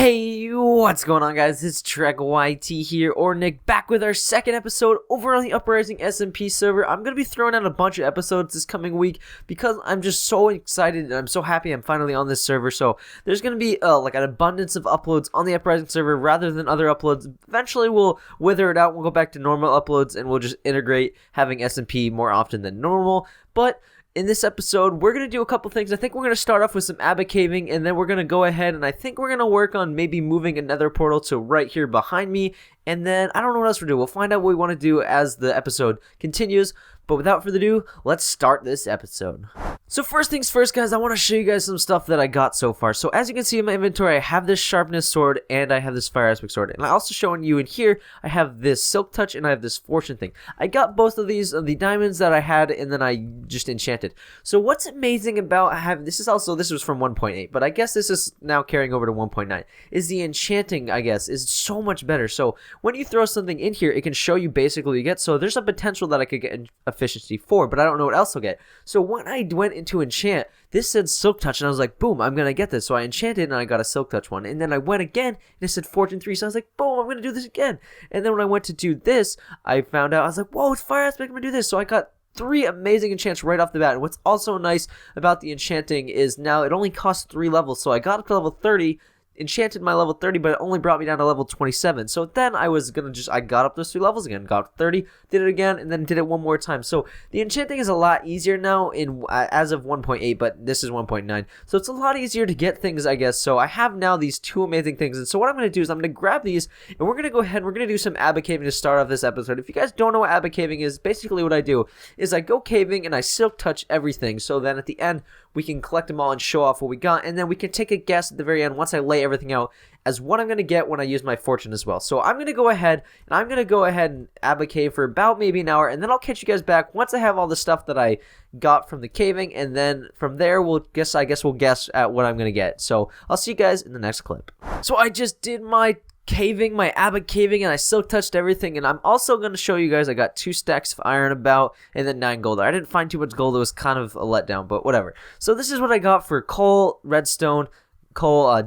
Hey, what's going on, guys? It's TrekYT here, or Nick, back with our second episode over on the Uprising SMP server. I'm going to be throwing out a bunch of episodes this coming week because I'm just so excited and I'm so happy I'm finally on this server. So there's going to be like an abundance of uploads on the Uprising server rather than other uploads. Eventually we'll wither it out, we'll go back to normal uploads, and we'll just integrate having SMP more often than normal. But in this episode, we're going to do a couple things. I think we're going to start off with some Abba caving, and then we're going to go ahead and I think we're going to work on maybe moving a nether portal to right here behind me. And then I don't know what else we'll do. We'll find out what we want to do as the episode continues. But without further ado, let's start this episode. So first things first, guys, I want to show you guys some stuff that I got so far. So as you can see in my inventory, I have this sharpness sword and I have this fire aspect sword. And I also showing you in here, I have this silk touch and I have this fortune thing. I got both of these, the diamonds that I had, and then I just enchanted. So what's amazing about having, this was from 1.8, but I guess this is now carrying over to 1.9, is the enchanting, I guess, is so much better. So when you throw something in here, it can show you basically what you get. So there's a potential that I could get efficiency 4, but I don't know what else I'll get. So when I went into enchant, this said silk touch, and I was like, boom, I'm gonna get this. So I enchanted and I got a silk touch one, and then I went again and it said fortune 3, so I was like, boom, I'm gonna do this again. And then when I went to do this, I found out, I was like, whoa, it's fire aspect, I'm gonna do this. So I got 3 amazing enchants right off the bat. And what's also nice about the enchanting is now it only costs 3 levels, so I got up to level 30, enchanted my level 30, but it only brought me down to level 27. So then I was gonna I got up those 3 levels again, got up to 30, did it again, and then did it one more time. So the enchanting is a lot easier now in as of 1.8, but this is 1.9. So it's a lot easier to get things, I guess. So I have now these 2 amazing things, and so what I'm gonna do is I'm gonna grab these, and we're gonna go ahead and we're gonna do some Abba caving to start off this episode. If you guys don't know what Abba caving is, basically what I do is I go caving and I silk touch everything. So then at the end, we can collect them all and show off what we got, and then we can take a guess at the very end once I lay everything out as what I'm going to get when I use my fortune as well. So I'm going to go ahead and Abba cave for about maybe an hour, and then I'll catch you guys back once I have all the stuff that I got from the caving, and then from there we'll guess at what I'm going to get. So I'll see you guys in the next clip. So I just did my Abba caving, and I silk touched everything, and I'm also going to show you guys I got 2 stacks of iron about, and then 9 gold. I didn't find too much gold, it was kind of a letdown, but whatever. So this is what I got for coal, redstone,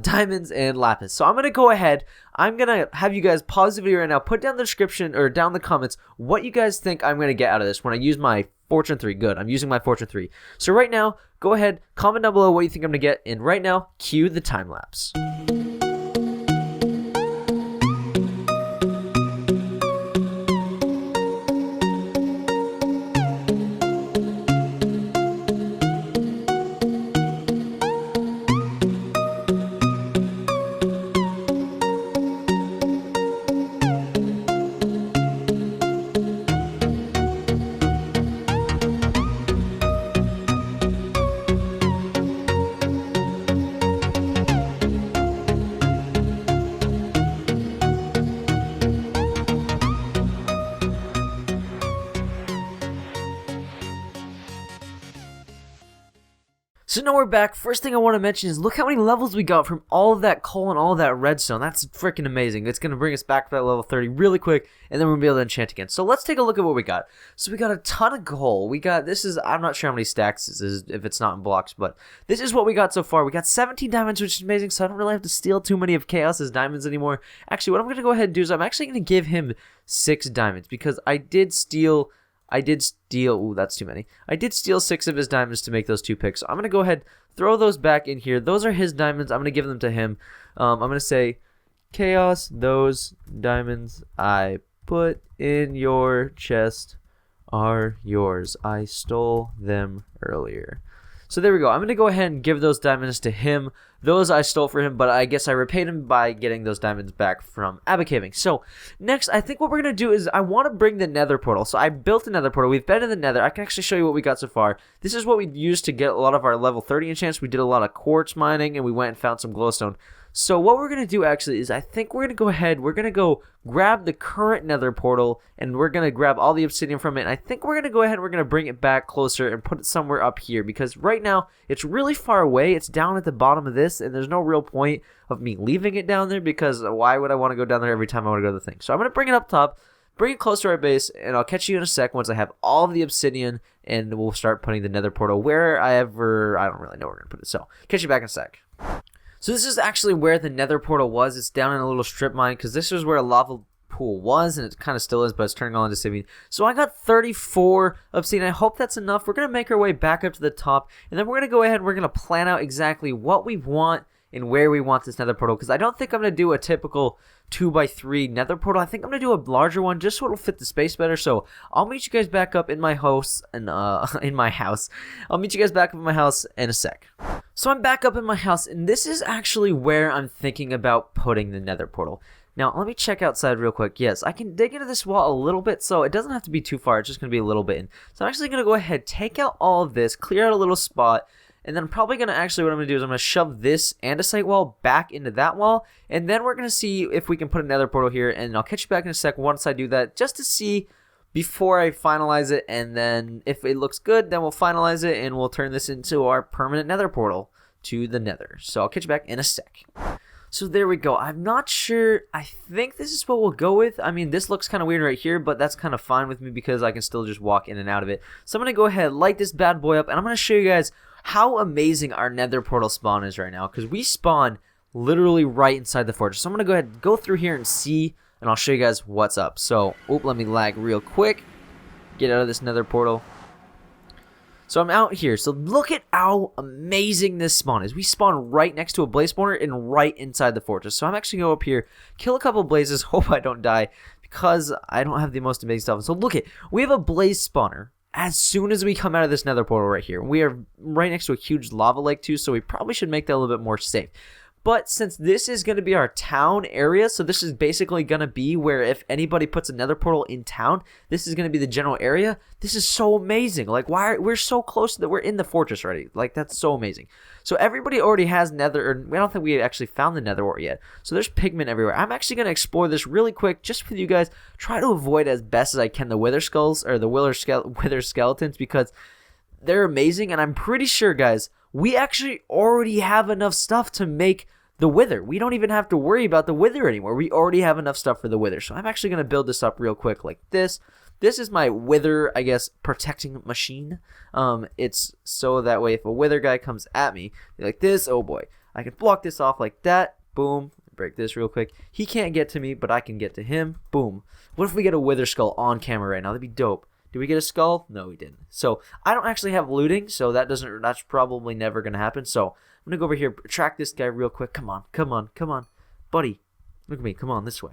diamonds, and lapis. So I'm going to go ahead, I'm going to have you guys pause the video right now, put down the description, or down in the comments, what you guys think I'm going to get out of this when I use my fortune 3. Good, I'm using my fortune 3. So right now, go ahead, comment down below what you think I'm going to get, and right now, cue the time lapse. So now we're back. First thing I want to mention is look how many levels we got from all of that coal and all of that redstone. That's freaking amazing. It's going to bring us back to that level 30 really quick, and then we're going to be able to enchant again. So let's take a look at what we got. So we got a ton of coal. I'm not sure how many stacks this is if it's not in blocks, but this is what we got so far. We got 17 diamonds, which is amazing, so I don't really have to steal too many of Chaos's diamonds anymore. Actually, what I'm going to go ahead and do is I'm actually going to give him 6 diamonds because I did steal, ooh, that's too many. I did steal 6 of his diamonds to make those 2 picks. So I'm going to go ahead, throw those back in here. Those are his diamonds. I'm going to give them to him. I'm going to say, Chaos, those diamonds I put in your chest are yours. I stole them earlier. So there we go. I'm going to go ahead and give those diamonds to him. Those I stole for him, but I guess I repaid him by getting those diamonds back from Abba caving. So next, I think what we're going to do is I want to bring the nether portal. So I built a nether portal. We've been in the nether. I can actually show you what we got so far. This is what we used to get a lot of our level 30 enchants. We did a lot of quartz mining, and we went and found some glowstone. So what we're going to do actually is I think we're going to go ahead, we're going to go grab the current nether portal, and we're going to grab all the obsidian from it. And I think we're going to go ahead and we're going to bring it back closer and put it somewhere up here, because right now it's really far away. It's down at the bottom of this, and there's no real point of me leaving it down there, because why would I want to go down there every time I want to go to the thing? So I'm going to bring it up top, bring it close to our base, and I'll catch you in a sec once I have all of the obsidian, and we'll start putting the nether portal wherever, I don't really know where we're going to put it. So catch you back in a sec. So this is actually where the nether portal was. It's down in a little strip mine because this is where a lava pool was, and it kind of still is, but it's turning all into obsidian. So I got 34 obsidian. I hope that's enough. We're going to make our way back up to the top, and then we're going to go ahead and we're going to plan out exactly what we want and where we want this nether portal, because I don't think I'm going to do a typical 2x3 nether portal. I think I'm going to do a larger one just so it'll fit the space better. So I'll meet you guys back up in my house, and in my house. I'll meet you guys back up in my house in a sec. So I'm back up in my house, and this is actually where I'm thinking about putting the nether portal. Now, let me check outside real quick. Yes, I can dig into this wall a little bit, so it doesn't have to be too far. It's just going to be a little bit in. So I'm actually going to go ahead, take out all of this, clear out a little spot, and then I'm probably going to actually, what I'm going to do is I'm going to shove this andesite wall back into that wall, and then we're going to see if we can put another portal here, and I'll catch you back in a sec once I do that, just to see before I finalize it, and then if it looks good, then we'll finalize it, and we'll turn this into our permanent nether portal to the nether. So I'll catch you back in a sec. So there we go. I'm not sure. I think this is what we'll go with. I mean, this looks kind of weird right here, but that's kind of fine with me because I can still just walk in and out of it. So I'm going to go ahead, light this bad boy up, and I'm going to show you guys how amazing our nether portal spawn is right now, because we spawn literally right inside the fortress. So I'm going to go ahead and go through here and see, and I'll show you guys what's up. So, let me lag real quick. Get out of this nether portal. So I'm out here. So look at how amazing this spawn is. We spawn right next to a blaze spawner and right inside the fortress. So I'm actually going to go up here, kill a couple blazes, hope I don't die, because I don't have the most amazing stuff. So look at, we have a blaze spawner as soon as we come out of this nether portal right here. We are right next to a huge lava lake too, so we probably should make that a little bit more safe. But since this is going to be our town area, so this is basically going to be where if anybody puts a nether portal in town, this is going to be the general area. This is so amazing. Like, we're so close that we're in the fortress already. Like, that's so amazing. So everybody already has nether, or I don't think we actually found the nether ore yet. So there's pigment everywhere. I'm actually going to explore this really quick just with you guys. Try to avoid as best as I can the wither skulls, or the wither skeletons, because they're amazing. And I'm pretty sure, guys, we actually already have enough stuff to make the wither. We don't even have to worry about the wither anymore. We already have enough stuff for the wither. So I'm actually going to build this up real quick like this. This is my wither, I guess, protecting machine. It's so that way if a wither guy comes at me like this, oh boy, I can block this off like that. Boom. Break this real quick. He can't get to me, but I can get to him. Boom. What if we get a wither skull on camera right now? That'd be dope. Did we get a skull? No, we didn't. So I don't actually have looting, so that's probably never gonna happen. So I'm gonna go over here, track this guy real quick. Come on, come on, come on, buddy. Look at me. Come on, this way.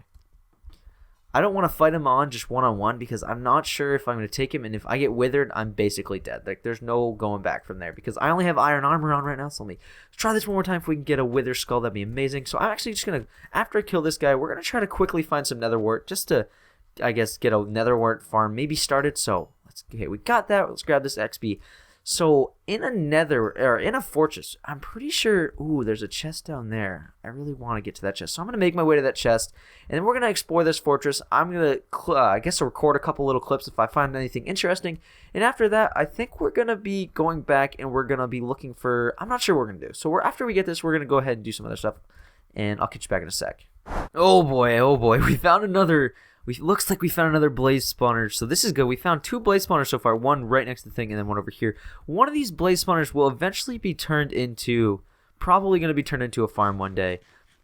I don't want to fight him on just one-on-one because I'm not sure if I'm gonna take him, and if I get withered, I'm basically dead. Like, there's no going back from there because I only have iron armor on right now. So let me try this one more time. If we can get a wither skull, that'd be amazing. So I'm actually just gonna, after I kill this guy, we're gonna try to quickly find some nether wart just to, I guess, get a nether wart farm maybe started. So okay, we got that. Let's grab this XP. So in a nether, or in a fortress, I'm pretty sure, ooh, there's a chest down there. I really want to get to that chest. So I'm going to make my way to that chest, and then we're going to explore this fortress. I'm going to, I guess, record a couple little clips if I find anything interesting. And after that, I think we're going to be going back, and we're going to be looking for, I'm not sure what we're going to do. So after we get this, we're going to go ahead and do some other stuff, and I'll catch you back in a sec. Oh boy, we found another... looks like we found another blaze spawner, so this is good. We found 2 blaze spawners so far, one right next to the thing and then one over here. One of these blaze spawners will eventually be turned into, probably going to be turned into a farm one day.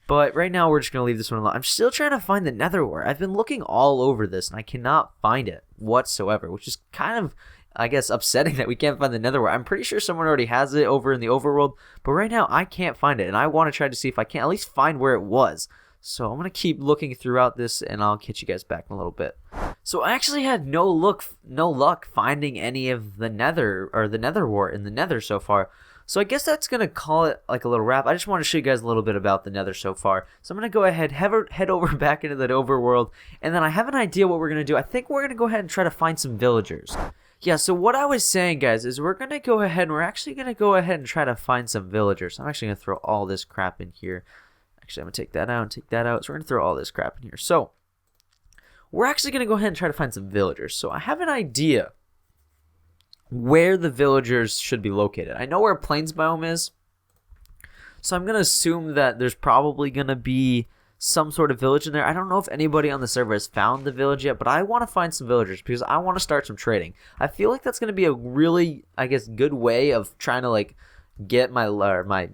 But right now we're just going to leave this one alone. I'm still trying to find the nether ore. I've been looking all over this and I cannot find it whatsoever, which is kind of, I guess, upsetting that we can't find the nether ore. I'm pretty sure someone already has it over in the overworld, but right now I can't find it, and I want to try to see if I can at least find where it was. So I'm going to keep looking throughout this, and I'll catch you guys back in a little bit. So I actually had no luck finding any of the nether, or the nether wart in the nether so far. So I guess that's going to call it like a little wrap. I just want to show you guys a little bit about the nether so far. So I'm going to go ahead, head over back into that overworld, and then I have an idea what we're going to do. I think we're going to go ahead and try to find some villagers. Yeah, so what I was saying, guys, is we're going to go ahead, and we're actually going to go ahead and try to find some villagers. I'm actually going to throw all this crap in here. Actually, I'm going to take that out and take that out. So we're going to throw all this crap in here. So we're actually going to go ahead and try to find some villagers. So I have an idea where the villagers should be located. I know where plains biome is. So I'm going to assume that there's probably going to be some sort of village in there. I don't know if anybody on the server has found the village yet, but I want to find some villagers because I want to start some trading. I feel like that's going to be a really, I guess, good way of trying to, like, get my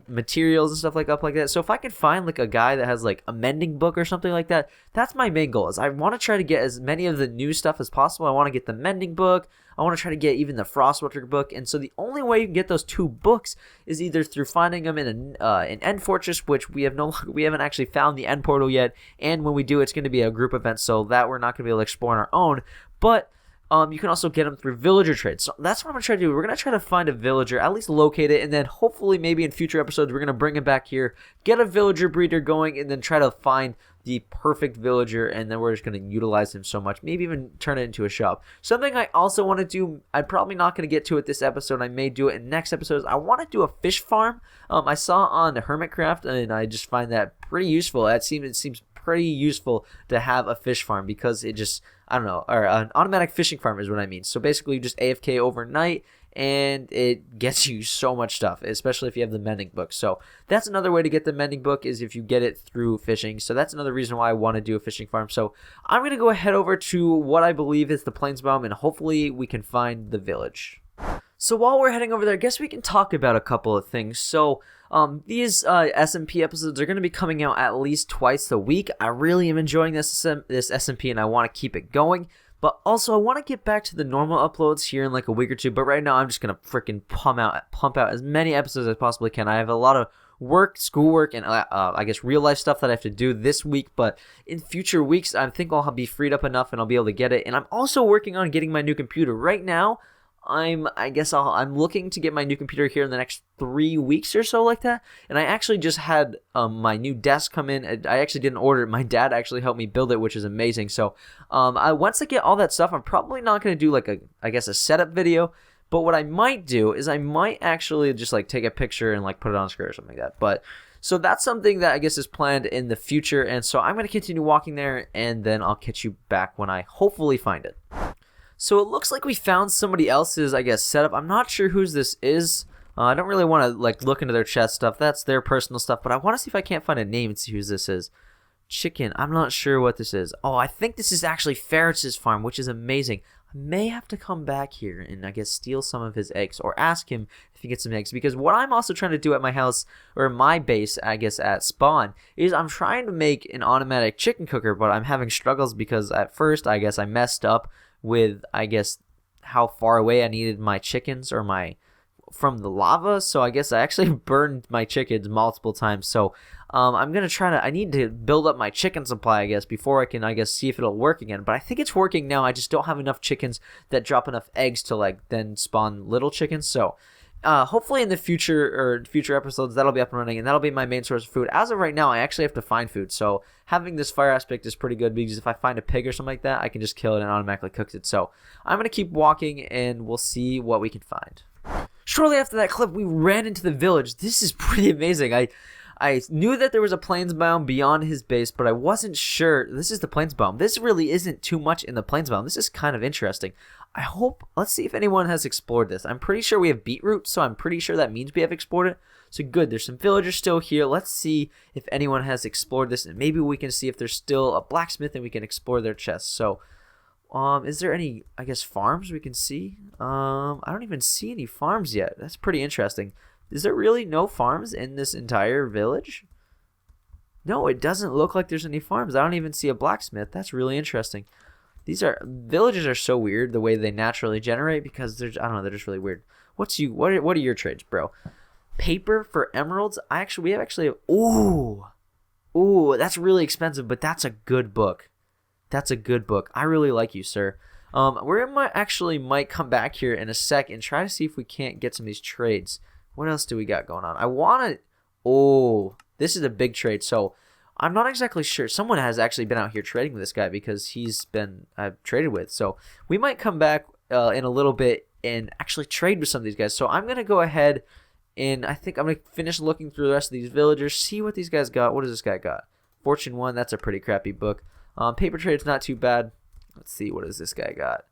materials and stuff like that. So if I can find like a guy that has like a mending book or something like that, that's my main goal. Is I want to try to get as many of the new stuff as possible. I want to get the mending book. I want to try to get even the Frostwalker book. And so the only way you can get those 2 books is either through finding them in an end fortress, which we haven't actually found the end portal yet. And when we do, it's going to be a group event, so that we're not going to be able to explore on our own. But you can also get them through villager trades. So that's what I'm going to try to do. We're going to try to find a villager, at least locate it, and then hopefully maybe in future episodes we're going to bring him back here, get a villager breeder going, and then try to find the perfect villager, and then we're just going to utilize him so much. Maybe even turn it into a shop. Something I also want to do, I'm probably not going to get to it this episode. I may do it in next episodes. I want to do a fish farm. I saw on Hermitcraft, and I just find that pretty useful. It seems pretty useful to have a fish farm because it just, I don't know, or an automatic fishing farm is what I mean. So basically you just AFK overnight and it gets you so much stuff, especially if you have the mending book. So that's another way to get the mending book, is if you get it through fishing. So that's another reason why I want to do a fishing farm. So I'm going to go ahead over to what I believe is the plains biome, and hopefully we can find the village. So while we're heading over there, I guess we can talk about a couple of things. So these SMP episodes are going to be coming out at least twice a week. I really am enjoying this SMP, and I want to keep it going. But also, I want to get back to the normal uploads here in like a week or two. But right now, I'm just going to freaking pump out as many episodes as I possibly can. I have a lot of work, schoolwork, and I guess real life stuff that I have to do this week. But in future weeks, I think I'll be freed up enough and I'll be able to get it. And I'm also working on getting my new computer. Right now, I'm looking to get my new computer here in the next 3 weeks or so, like that. And I actually just had my new desk come in. I actually didn't order it. My dad actually helped me build it, which is amazing. So once I get all that stuff, I'm probably not going to do like a setup video. But what I might do is I might actually just like take a picture and like put it on screen or something like that. But so that's something that I guess is planned in the future. And so I'm going to continue walking there, and then I'll catch you back when I hopefully find it. So it looks like we found somebody else's, I guess, setup. I'm not sure whose this is. I don't really want to like look into their chat stuff. That's their personal stuff. But I want to see if I can't find a name and see whose this is. Chicken. I'm not sure what this is. Oh, I think this is actually Ferris's farm, which is amazing. I may have to come back here and I guess steal some of his eggs, or ask him if he gets some eggs. Because what I'm also trying to do at my house, or my base, I guess at spawn, is I'm trying to make an automatic chicken cooker. But I'm having struggles because at first I guess I messed up with, I guess, how far away I needed my chickens or from the lava. So I guess I actually burned my chickens multiple times. So I'm going to I need to build up my chicken supply, I guess, before I can, I guess, see if it'll work again. But I think it's working now. I just don't have enough chickens that drop enough eggs to like then spawn little chickens. So hopefully in the future episodes that'll be up and running, and that'll be my main source of food. As of right now, I actually have to find food, so having this fire aspect is pretty good, because if I find a pig or something like that, I can just kill it and automatically cook it. So I'm gonna keep walking and we'll see what we can find. Shortly after that clip, we ran into the village. This is pretty amazing. I knew that there was a plains biome beyond his base, but I wasn't sure. This is the plains biome. This really isn't too much in the plains biome. This is kind of interesting. Let's see if anyone has explored this. I'm pretty sure we have beetroot, so I'm pretty sure that means we have explored it. So good, there's some villagers still here. Let's see if anyone has explored this, and maybe we can see if there's still a blacksmith and we can explore their chests. So, is there any, I guess, farms we can see? I don't even see any farms yet. That's pretty interesting. Is there really no farms in this entire village? No, it doesn't look like there's any farms. I don't even see a blacksmith. That's really interesting. Villages are so weird the way they naturally generate, because I don't know, they're just really weird. What are your trades, bro? Paper for emeralds? We actually have, ooh, that's really expensive, but that's a good book. That's a good book. I really like you, sir. We might come back here in a sec and try to see if we can't get some of these trades. What else do we got going on? This is a big trade. So I'm not exactly sure. Someone has actually been out here trading with this guy, because he's been traded with. So we might come back in a little bit and actually trade with some of these guys. So I'm going to go ahead and I think I'm going to finish looking through the rest of these villagers, see what these guys got. What does this guy got? Fortune 1, that's a pretty crappy book. Paper trade's not too bad. Let's see, what does this guy got?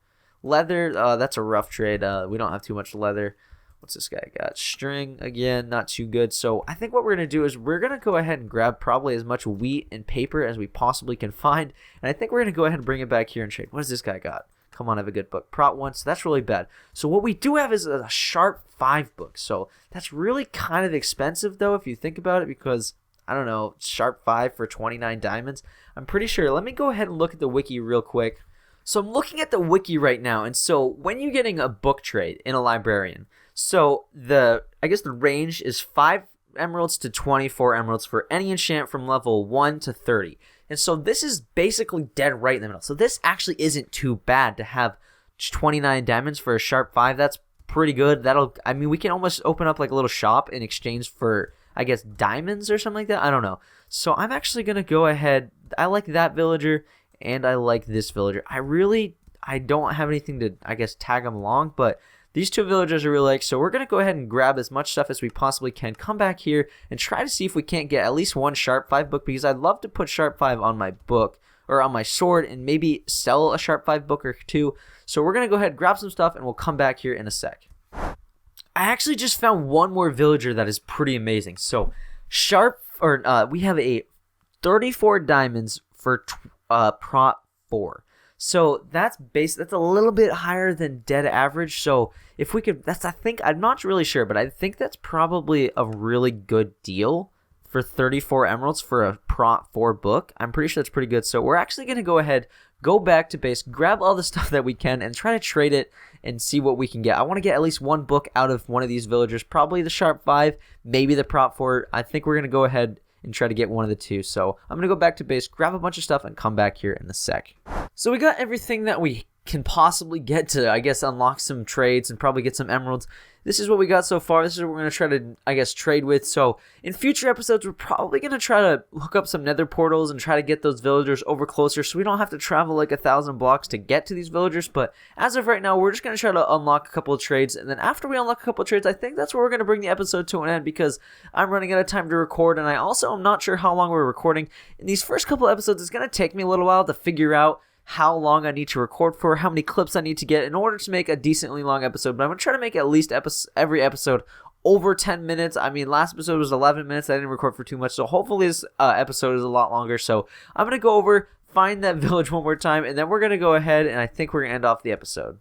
Leather, that's a rough trade. We don't have too much leather. What's this guy got? String, again, not too good. So I think what we're going to do is we're going to go ahead and grab probably as much wheat and paper as we possibly can find. And I think we're going to go ahead and bring it back here and trade. What does this guy got? Come on, I have a good book. Prot 1, so that's really bad. So what we do have is a Sharp 5 book. So that's really kind of expensive, though, if you think about it, because, I don't know, Sharp 5 for 29 diamonds. I'm pretty sure. Let me go ahead and look at the wiki real quick. So I'm looking at the wiki right now, and so when you're getting a book trade in a librarian, so I guess the range is 5 emeralds to 24 emeralds for any enchant from level 1 to 30. And so this is basically dead right in the middle. So this actually isn't too bad to have 29 diamonds for a Sharp 5. That's pretty good. I mean, we can almost open up like a little shop in exchange for, I guess, diamonds or something like that. I don't know. So I'm actually going to go ahead. I like that villager and I like this villager. I don't have anything to, I guess, tag them along, but these two villagers are really like, so we're going to go ahead and grab as much stuff as we possibly can, come back here, and try to see if we can't get at least one Sharp 5 book, because I'd love to put Sharp 5 on my book, or on my sword, and maybe sell a Sharp 5 book or two. So we're going to go ahead, grab some stuff, and we'll come back here in a sec. I actually just found one more villager that is pretty amazing. So we have a 34 diamonds for Prot 4. So that's a little bit higher than dead average. So if we could, I'm not really sure, but I think that's probably a really good deal for 34 emeralds for a Prot 4 book. I'm pretty sure that's pretty good. So we're actually going to go ahead, go back to base, grab all the stuff that we can, and try to trade it and see what we can get. I want to get at least one book out of one of these villagers, probably the Sharp 5, maybe the Prot 4. I think we're going to go ahead and try to get one of the two. So I'm going to go back to base, grab a bunch of stuff, and come back here in a sec. So we got everything that we can possibly get to, I guess, unlock some trades and probably get some emeralds. This is what we got so far. This is what we're going to try to, I guess, trade with. So in future episodes, we're probably going to try to hook up some nether portals and try to get those villagers over closer so we don't have to travel like 1,000 blocks to get to these villagers. But as of right now, we're just going to try to unlock a couple of trades. And then after we unlock a couple of trades, I think that's where we're going to bring the episode to an end, because I'm running out of time to record. And I also am not sure how long we're recording. In these first couple of episodes, it's going to take me a little while to figure out how long I need to record for, how many clips I need to get in order to make a decently long episode. But I'm going to try to make at least every episode over 10 minutes. I mean, last episode was 11 minutes. I didn't record for too much, so hopefully this episode is a lot longer. So I'm going to go over, find that village one more time, and then we're going to go ahead, and I think we're going to end off the episode.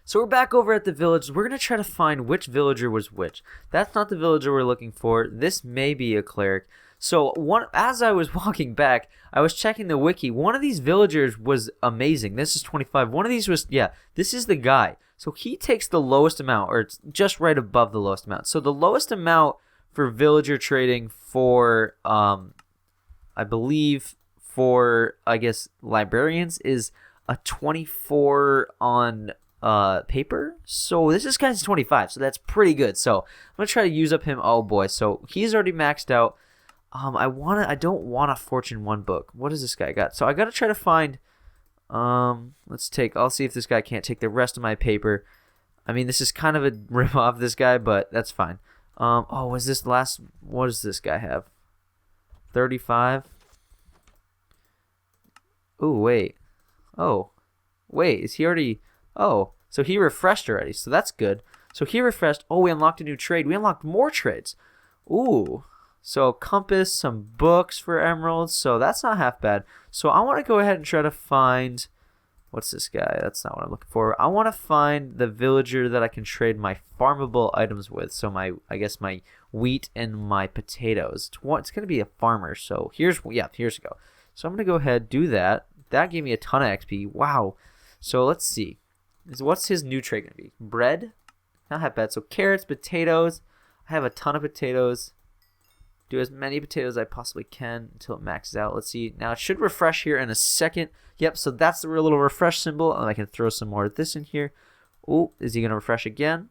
So we're back over at the village. We're going to try to find which villager was which. That's not the villager we're looking for. This may be a cleric. So as I was walking back, I was checking the wiki. One of these villagers was amazing. This is 25. One of these was, this is the guy. So he takes the lowest amount, or it's just right above the lowest amount. So the lowest amount for villager trading for, I believe, for, I guess, librarians is a 24 on paper. So this guy's 25. So that's pretty good. So I'm going to try to use up him. Oh boy. So he's already maxed out. I don't want a Fortune 1 book. What does this guy got? So I got to try to find, I'll see if this guy can't take the rest of my paper. I mean, this is kind of a rip off this guy, but that's fine. What does this guy have? 35? Ooh, wait. Oh, wait, is he already, so he refreshed already, so that's good. So he refreshed, we unlocked a new trade. We unlocked more trades. Ooh. So compass, some books for emeralds. So that's not half bad. So I want to go ahead and try to find, what's this guy? That's not what I'm looking for. I want to find the villager that I can trade my farmable items with. So I guess my wheat and my potatoes. It's going to be a farmer. So here's we go. So I'm going to go ahead, do that. That gave me a ton of XP. Wow. So let's see. What's his new trade going to be? Bread? Not half bad. So carrots, potatoes. I have a ton of potatoes. Do as many potatoes as I possibly can until it maxes out. Let's see. Now it should refresh here in a second. Yep, so that's the little refresh symbol. And I can throw some more of this in here. Oh, is he going to refresh again?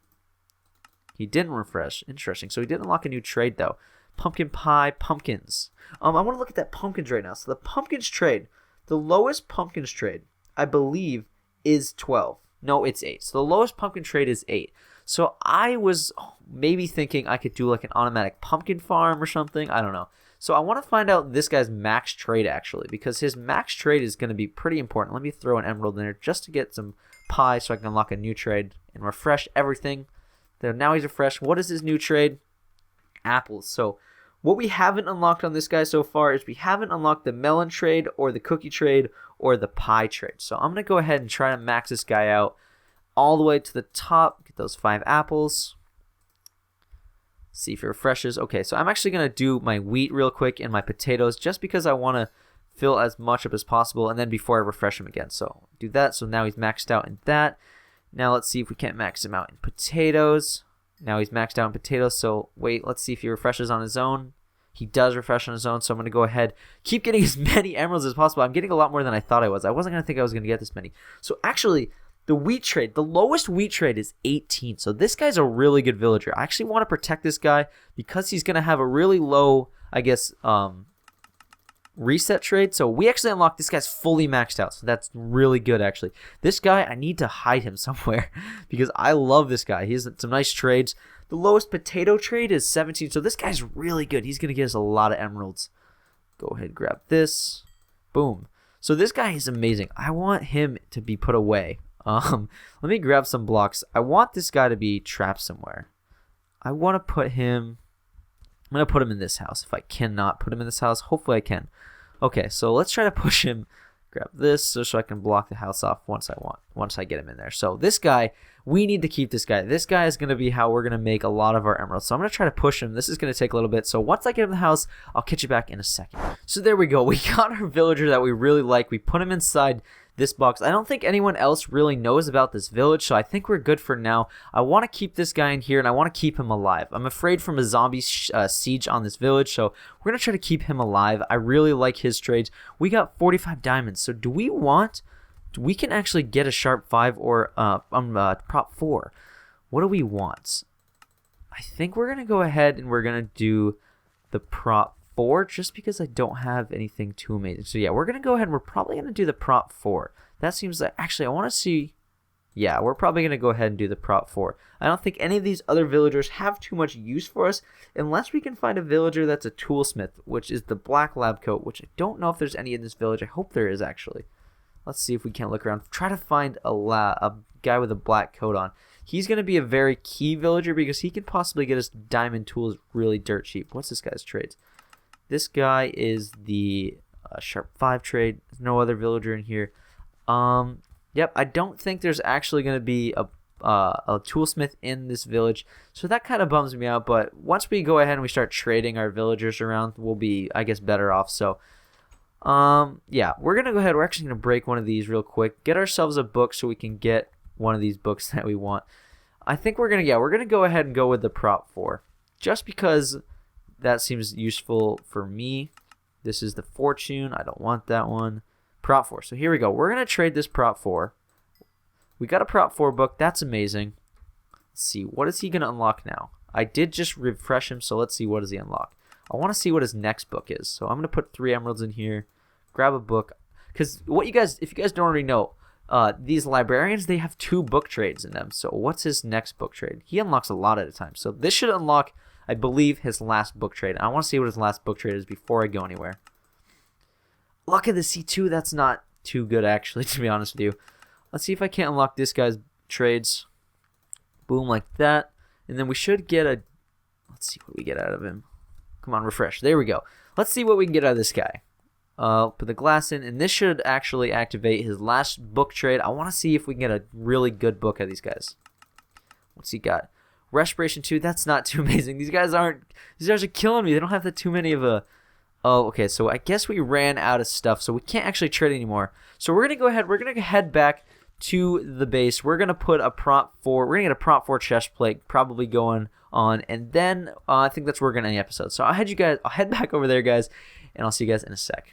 He didn't refresh. Interesting. So he didn't unlock a new trade, though. Pumpkin pie, pumpkins. I want to look at that pumpkins right now. So the pumpkins trade, the lowest pumpkins trade, I believe, is 12. No, it's 8. So the lowest pumpkin trade is 8. So I was maybe thinking I could do like an automatic pumpkin farm or something. I don't know. So I want to find out this guy's max trade, actually, because his max trade is going to be pretty important. Let me throw an emerald in there just to get some pie so I can unlock a new trade and refresh everything. There, now he's refreshed. What is his new trade? Apples. So what we haven't unlocked on this guy so far is we haven't unlocked the melon trade or the cookie trade or the pie trade. So I'm going to go ahead and try to max this guy out all the way to the top. Get those 5 apples. See if it refreshes. Okay, so I'm actually going to do my wheat real quick and my potatoes just because I want to fill as much up as possible, and then before I refresh him again. So do that. So now he's maxed out in that. Now let's see if we can't max him out in potatoes. Now he's maxed out in potatoes. So wait, let's see if he refreshes on his own. He does refresh on his own. So I'm going to go ahead, keep getting as many emeralds as possible. I'm getting a lot more than I thought I was. I wasn't going to think I was going to get this many. So actually, the wheat trade, the lowest wheat trade is 18. So this guy's a really good villager. I actually want to protect this guy because he's going to have a really low, I guess, reset trade. So we actually unlocked this guy's fully maxed out. So that's really good, actually. This guy, I need to hide him somewhere because I love this guy. He has some nice trades. The lowest potato trade is 17. So this guy's really good. He's going to get us a lot of emeralds. Go ahead and grab this. Boom. So this guy is amazing. I want him to be put away. Let me grab some blocks. I want this guy to be trapped somewhere. I want to put him... I'm going to put him in this house. If I cannot put him in this house, hopefully I can. Okay, so let's try to push him. Grab this so I can block the house off once I get him in there. So this guy, we need to keep this guy. This guy is going to be how we're going to make a lot of our emeralds. So I'm going to try to push him. This is going to take a little bit. So once I get him in the house, I'll catch you back in a second. So there we go. We got our villager that we really like. We put him inside this box. I don't think anyone else really knows about this village, so I think we're good for now. I want to keep this guy in here, and I want to keep him alive. I'm afraid from a zombie siege on this village, so we're going to try to keep him alive. I really like his trades. We got 45 diamonds, so do we want... We can actually get a sharp 5 or prop 4. What do we want? I think we're going to go ahead and we're going to do the prop 4 just because I don't have anything too amazing. So yeah, we're going to go ahead and we're probably going to do the prop 4. That seems like, actually, I want to see, yeah, we're probably going to go ahead and do the prop 4. I don't think any of these other villagers have too much use for us unless we can find a villager that's a toolsmith, which is the black lab coat, which I don't know if there's any in this village. I hope there is, actually. Let's see if we can't look around. Try to find a guy with a black coat on. He's going to be a very key villager because he can possibly get us diamond tools really dirt cheap. What's this guy's trades? This guy is the sharp 5 trade. There's no other villager in here. Yep, I don't think there's actually going to be a toolsmith in this village, so that kind of bums me out. But once we go ahead and we start trading our villagers around, we'll be, I guess, better off. So, yeah, we're going to go ahead. We're actually going to break one of these real quick, get ourselves a book so we can get one of these books that we want. I think we're going to go ahead and go with the prop 4, just because that seems useful for me. This is the fortune. I don't want that one. Prop 4. So here we go. We're going to trade this prop 4. We got a prop 4 book. That's amazing. Let's see. What is he going to unlock now? I did just refresh him, so let's see what does he unlock. I want to see what his next book is. So I'm going to put 3 emeralds in here. Grab a book. Because if you guys don't already know, these librarians, they have 2 book trades in them. So what's his next book trade? He unlocks a lot at a time. So this should unlock, I believe, his last book trade. I want to see what his last book trade is before I go anywhere. Luck of the C2, that's not too good, actually, to be honest with you. Let's see if I can't unlock this guy's trades. Boom, like that. And then we should get a... Let's see what we get out of him. Come on, refresh. There we go. Let's see what we can get out of this guy. Put the glass in, and this should actually activate his last book trade. I want to see if we can get a really good book out of these guys. What's he got? Respiration 2, that's not too amazing. These guys are killing me. They don't have that too many of a... Oh, okay, so I guess we ran out of stuff, so we can't actually trade anymore. So we're going to go ahead, we're going to head back to the base. We're going to put a prop 4, we're going to get a prop 4 chest plate probably going on, and then I think that's where we're going to end the episode. So I'll head back over there, guys, and I'll see you guys in a sec.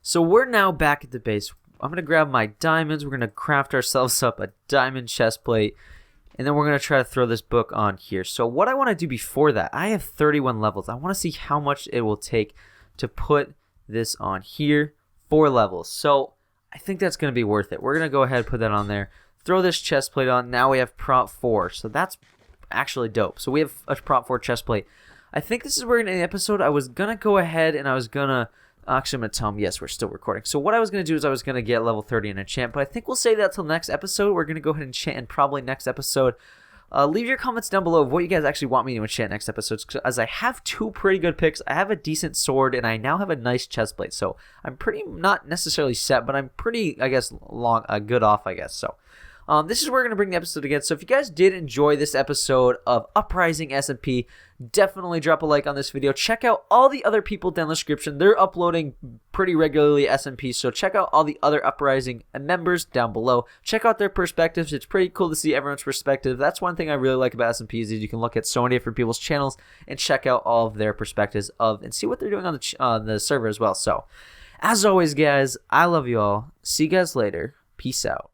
So we're now back at the base. I'm going to grab my diamonds. We're going to craft ourselves up a diamond chest plate. And then we're going to try to throw this book on here. So what I want to do before that, I have 31 levels. I want to see how much it will take to put this on here. 4 levels. So I think that's going to be worth it. We're going to go ahead and put that on there. Throw this chest plate on. Now we have prop 4. So that's actually dope. So we have a prop 4 chest plate. I think this is where in the episode I was going to go ahead and I was going to... Actually, I'm going to tell them, yes, we're still recording. So what I was going to do is I was going to get level 30 and enchant, but I think we'll save that till next episode. We're going to go ahead and enchant, and probably next episode Leave your comments down below of what you guys actually want me to enchant next episodes, as I have 2 pretty good picks. I have a decent sword, and I now have a nice chestplate. So I'm pretty, not necessarily set, but I'm pretty, I guess, good off, I guess. So this is where we're going to bring the episode again. So if you guys did enjoy this episode of Uprising SMP, definitely drop a like on this video. Check out all the other people down in the description. They're uploading pretty regularly SMP, so check out all the other Uprising members down below. Check out their perspectives. It's pretty cool to see everyone's perspective. That's one thing I really like about SMP, is that you can look at so many different people's channels and check out all of their perspectives and see what they're doing on the server as well. So as always, guys, I love you all. See you guys later. Peace out.